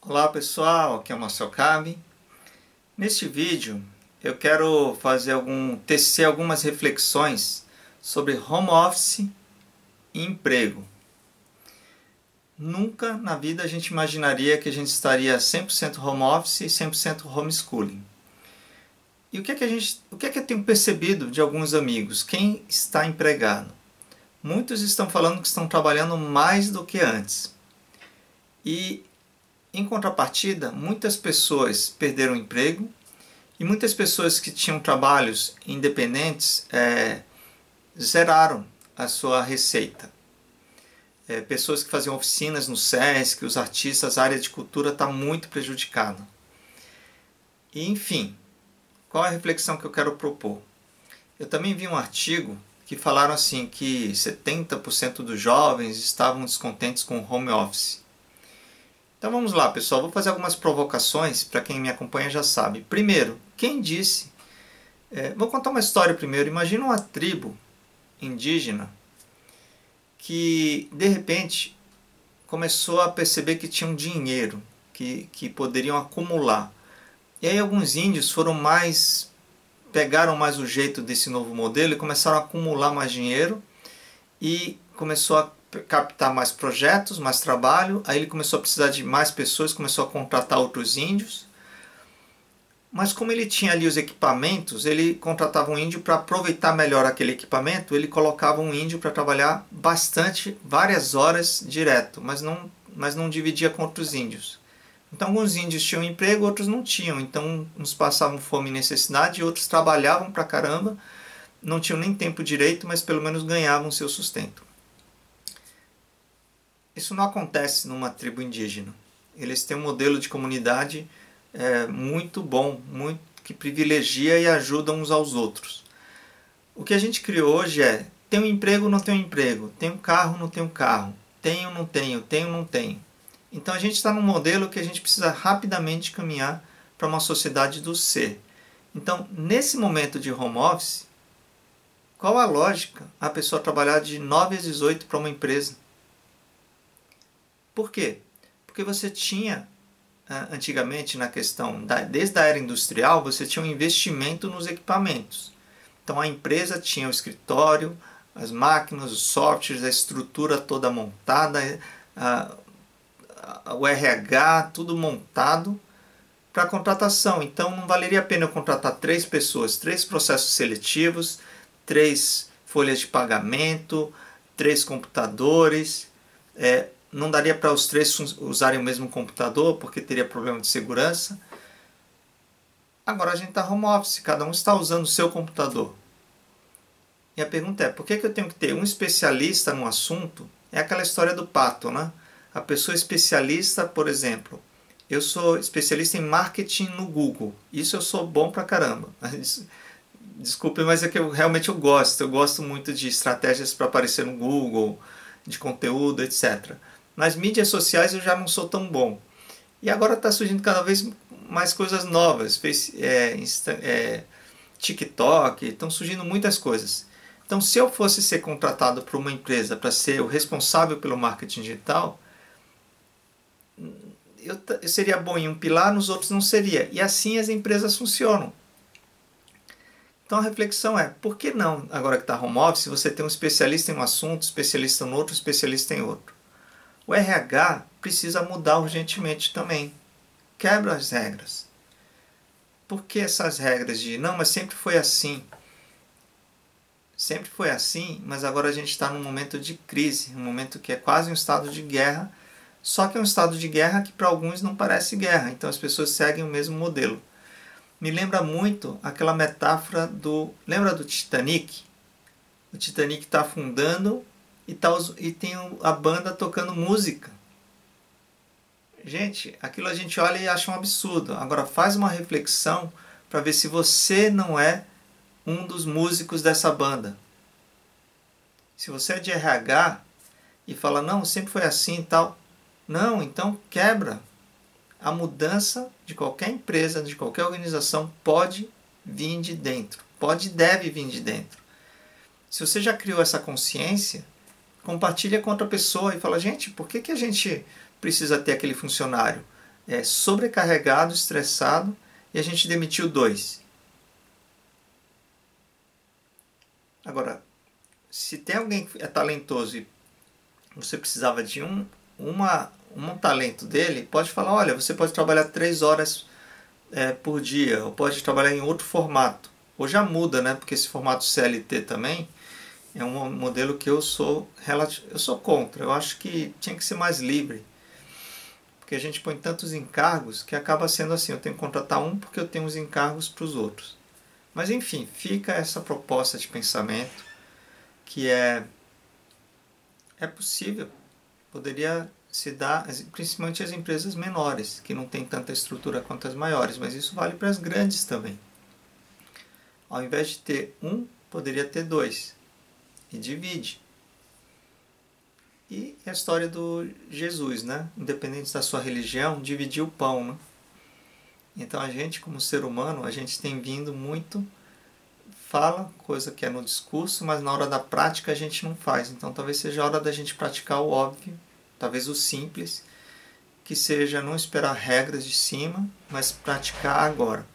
Olá pessoal, aqui é o Marcel Cabe. Neste vídeo eu quero tecer algumas reflexões sobre home office e emprego. Nunca na vida a gente imaginaria que a gente estaria 100% home office e 100% homeschooling. E o que é que eu tenho percebido de alguns amigos? Quem está empregado? Muitos estão falando que estão trabalhando mais do que antes. E em contrapartida, muitas pessoas perderam o emprego e muitas pessoas que tinham trabalhos independentes zeraram a sua receita. Pessoas que faziam oficinas no SESC, os artistas, a área de cultura está muito prejudicada. E, enfim, qual é a reflexão que eu quero propor? Eu também vi um artigo que falaram assim que 70% dos jovens estavam descontentes com o home office. Então vamos lá, pessoal, vou fazer algumas provocações, para quem me acompanha já sabe. Primeiro, quem disse? Vou contar uma história primeiro. Imagina uma tribo indígena que, de repente, começou a perceber que tinham dinheiro, que poderiam acumular. E aí alguns índios pegaram mais o jeito desse novo modelo e começaram a acumular mais dinheiro e começou a captar mais projetos, mais trabalho. Aí ele começou a precisar de mais pessoas, começou a contratar outros índios. Mas como ele tinha ali os equipamentos, ele contratava um índio para aproveitar melhor aquele equipamento, ele colocava um índio para trabalhar bastante, várias horas direto, mas não dividia com outros índios. Então alguns índios tinham emprego, outros não tinham. Então uns passavam fome e necessidade, e outros trabalhavam pra caramba, não tinham nem tempo direito, mas pelo menos ganhavam seu sustento. Isso não acontece numa tribo indígena. Eles têm um modelo de comunidade muito bom, que privilegia e ajuda uns aos outros. O que a gente criou hoje tem um emprego, não tem um emprego, tem um carro, não tem um carro, tenho, não tenho, tenho, não tenho. Então a gente está num modelo que a gente precisa rapidamente caminhar para uma sociedade do ser. Então, nesse momento de home office, qual a lógica a pessoa trabalhar de 9 às 18 para uma empresa? Por quê? Porque você tinha, antigamente na questão, desde a era industrial, você tinha um investimento nos equipamentos. Então a empresa tinha o escritório, as máquinas, os softwares, a estrutura toda montada, o RH, tudo montado para contratação. Então não valeria a pena eu contratar 3 pessoas, 3 processos seletivos, 3 folhas de pagamento, 3 computadores. Não daria para os 3 usarem o mesmo computador, porque teria problema de segurança. Agora a gente está home office, cada um está usando o seu computador. E a pergunta é, por que eu tenho que ter um especialista no assunto? É aquela história do pato, né? A pessoa especialista, por exemplo, eu sou especialista em marketing no Google. Isso eu sou bom pra caramba. Desculpe, mas é que realmente eu gosto muito de estratégias para aparecer no Google, de conteúdo, etc. Nas mídias sociais eu já não sou tão bom. E agora está surgindo cada vez mais coisas novas. TikTok, estão surgindo muitas coisas. Então, se eu fosse ser contratado por uma empresa para ser o responsável pelo marketing digital, eu seria bom em um pilar, nos outros não seria. E assim as empresas funcionam. Então a reflexão é, por que não, agora que está home office, você tem um especialista em um assunto, especialista em outro, especialista em outro? O RH precisa mudar urgentemente também. Quebra as regras. Por que essas regras de, não, mas sempre foi assim? Sempre foi assim, mas agora a gente está num momento de crise, um momento que é quase um estado de guerra, só que é um estado de guerra que para alguns não parece guerra, então as pessoas seguem o mesmo modelo. Me lembra muito aquela metáfora lembra do Titanic? O Titanic está afundando e tem a banda tocando música. Gente, aquilo a gente olha e acha um absurdo. Agora faz uma reflexão para ver se você não é um dos músicos dessa banda. Se você é de RH e fala, não, sempre foi assim e tal. Não, então quebra. A mudança de qualquer empresa, de qualquer organização, pode vir de dentro. Pode e deve vir de dentro. Se você já criou essa consciência, compartilha com outra pessoa e fala, gente, por que a gente precisa ter aquele funcionário? sobrecarregado, estressado, e a gente demitiu 2. Agora, se tem alguém que é talentoso e você precisava de um talento dele, pode falar, olha, você pode trabalhar 3 horas por dia, ou pode trabalhar em outro formato. Ou já muda, né? Porque esse formato CLT também é um modelo que eu sou contra. Eu acho que tinha que ser mais livre. Porque a gente põe tantos encargos que acaba sendo assim, eu tenho que contratar um porque eu tenho os encargos para os outros. Mas enfim, fica essa proposta de pensamento que é possível, poderia se dar, principalmente as empresas menores, que não têm tanta estrutura quanto as maiores, mas isso vale para as grandes também. Ao invés de ter um, poderia ter 2, e divide. E a história do Jesus, né? Independente da sua religião, dividir o pão, né? Então a gente, como ser humano, a gente tem vindo muito, fala coisa que é no discurso, mas na hora da prática a gente não faz. Então talvez seja a hora da gente praticar o óbvio, talvez o simples, que seja não esperar regras de cima, mas praticar agora.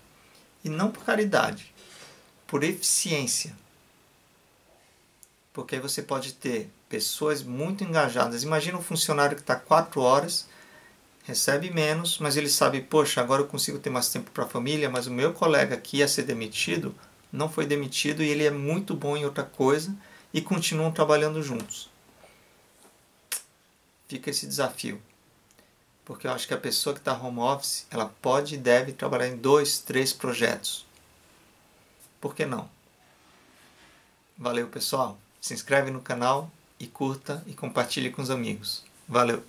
E não por caridade, por eficiência. Porque aí você pode ter pessoas muito engajadas. Imagina um funcionário que está 4 horas, recebe menos, mas ele sabe, poxa, agora eu consigo ter mais tempo para a família, mas o meu colega que ia ser demitido não foi demitido e ele é muito bom em outra coisa e continuam trabalhando juntos. Fica esse desafio. Porque eu acho que a pessoa que está home office, ela pode e deve trabalhar em 2, 3 projetos. Por que não? Valeu, pessoal. Se inscreve no canal e curta e compartilhe com os amigos. Valeu!